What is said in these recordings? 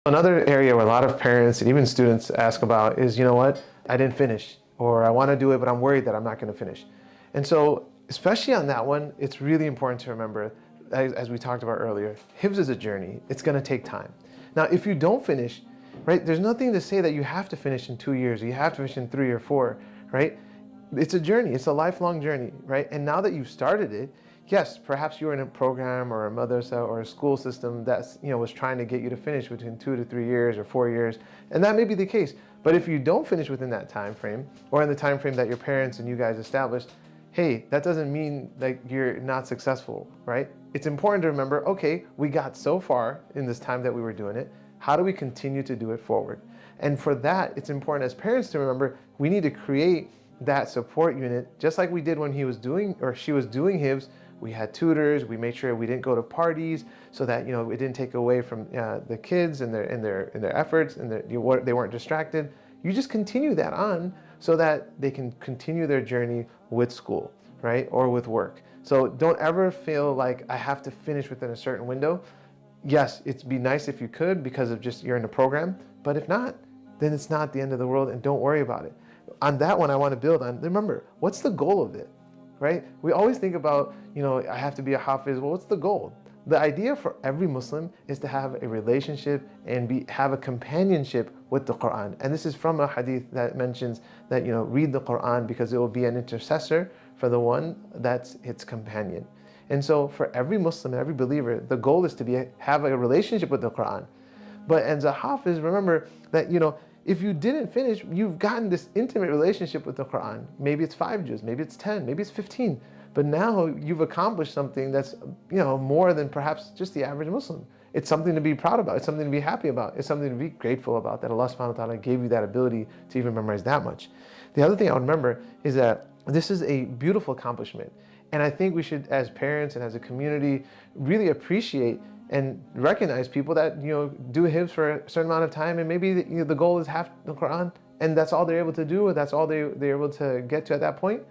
Another area where a lot of parents and even students ask about is, you know what, I didn't finish, or I want to do it, but I'm worried that I'm not going to finish. And so, especially on that one, it's really important to remember, as we talked about earlier, Hifdh is a journey. It's going to take time. Now, if you don't finish, right, there's nothing to say that you have to finish in 2 years, or you have to finish in 3 or 4, right? It's a journey. It's a lifelong journey, right? And now that you've started it, yes, perhaps you were in a program or a madrasa or a school system that's, was trying to get you to finish between 2 to 3 years or 4 years, and that may be the case. But if you don't finish within that time frame, or in the time frame that your parents and you guys established, hey, that doesn't mean like you're not successful, right? It's important to remember, okay, we got so far in this time that we were doing it. How do we continue to do it forward? And for that, it's important as parents to remember we need to create that support unit, just like we did when he was doing or she was doing Hifdh. We had tutors. We made sure we didn't go to parties, so that it didn't take away from the kids and their efforts, and they weren't distracted. You just continue that on so that they can continue their journey with school, right, or with work. So don't ever feel like I have to finish within a certain window. Yes, it'd be nice if you could because of just you're in a program, but if not, then it's not the end of the world, and don't worry about it. On that one, I want to build on. Remember, what's the goal of it? Right? We always think about, I have to be a hafiz. Well, what's the goal? The idea for every Muslim is to have a relationship and have a companionship with the Quran. And this is from a hadith that mentions that, read the Quran because it will be an intercessor for the one that's its companion. And so for every Muslim, every believer, the goal is to have a relationship with the Quran. But as a hafiz, remember that, if you didn't finish, you've gotten this intimate relationship with the Quran. Maybe it's 5 juz, maybe it's 10, maybe it's 15. But now you've accomplished something that's, more than perhaps just the average Muslim. It's something to be proud about. It's something to be happy about. It's something to be grateful about, that Allah subhanahu wa ta'ala gave you that ability to even memorize that much. The other thing I would remember is that this is a beautiful accomplishment. And I think we should, as parents and as a community, really appreciate and recognize people that do Hifdh for a certain amount of time, and maybe the goal is half the Quran, and that's all they're able to do, or that's all they're able to get to at that point.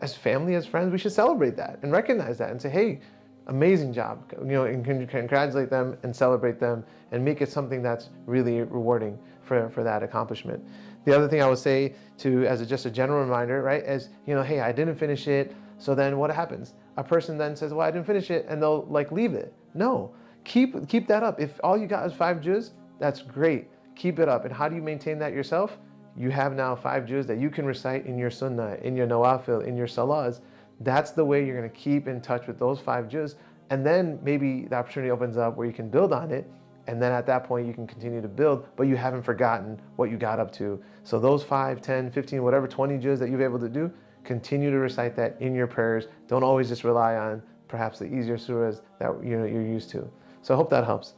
As family, as friends, we should celebrate that and recognize that and say, hey, amazing job, and congratulate them and celebrate them and make it something that's really rewarding for that accomplishment. The other thing I would say as just a general reminder, right, is hey, I didn't finish it, so then what happens? A person then says, well, I didn't finish it, and they'll leave it. No. Keep that up. If all you got is 5 juz, that's great. Keep it up. And how do you maintain that yourself? You have now 5 juz that you can recite in your sunnah, in your nawafil, in your salahs. That's the way you're going to keep in touch with those 5 juz. And then maybe the opportunity opens up where you can build on it. And then at that point, you can continue to build, but you haven't forgotten what you got up to. So those 5, 10, 15, whatever, 20 juz that you've been able to do, continue to recite that in your prayers. Don't always just rely on perhaps the easier surahs that you're used to. So I hope that helps.